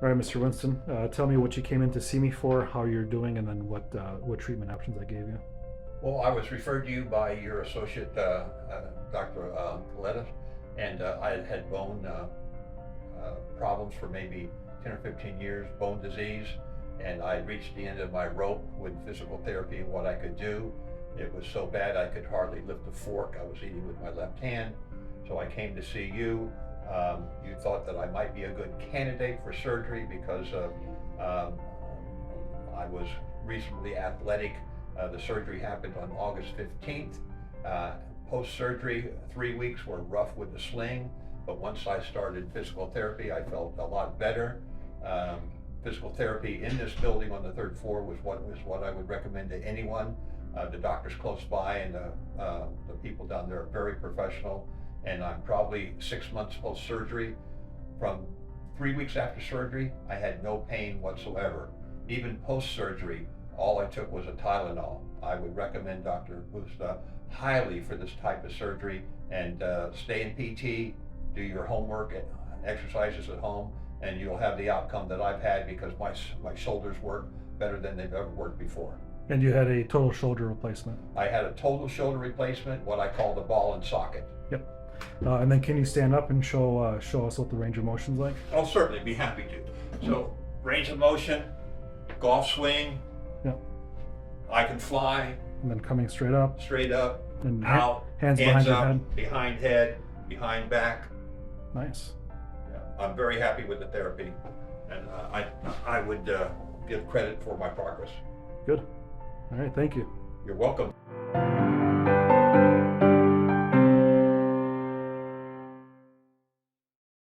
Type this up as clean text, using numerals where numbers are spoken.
All right, Mr. Winston, tell me what you came in to see me for, how you're doing, and then what treatment options I gave you. Well, I was referred to you by your associate, Dr. Lettuce, and I had had bone problems for maybe 10 or 15 years, bone disease, and I reached the end of my rope with physical therapy and what I could do. It was so bad I could hardly lift a fork. I was eating with my left hand, so I came to see you. You thought that I might be a good candidate for surgery because I was reasonably athletic. The surgery happened on August 15th. Post-surgery, 3 weeks were rough with the sling, but once I started physical therapy, I felt a lot better. Physical therapy in this building on the third floor was what I would recommend to anyone. The doctors close by and the people down there are very professional, and I'm probably 6 months post-surgery. From 3 weeks after surgery, I had no pain whatsoever. Even post-surgery, all I took was a Tylenol. I would recommend Dr. Busta highly for this type of surgery, and stay in PT, do your homework and exercises at home, and you'll have the outcome that I've had because my shoulders work better than they've ever worked before. And you had a total shoulder replacement. I had a total shoulder replacement, what I call the ball and socket. Yep. And then can you stand up and show us what the range of motion's like? I'll certainly be happy to. So, range of motion, golf swing. Yep. I can fly. And then coming straight up. Straight up, And out, hands behind your up, head. behind head, behind back. Nice. Yeah, I'm very happy with the therapy, and I would give credit for my progress. Good. All right, thank you. You're welcome.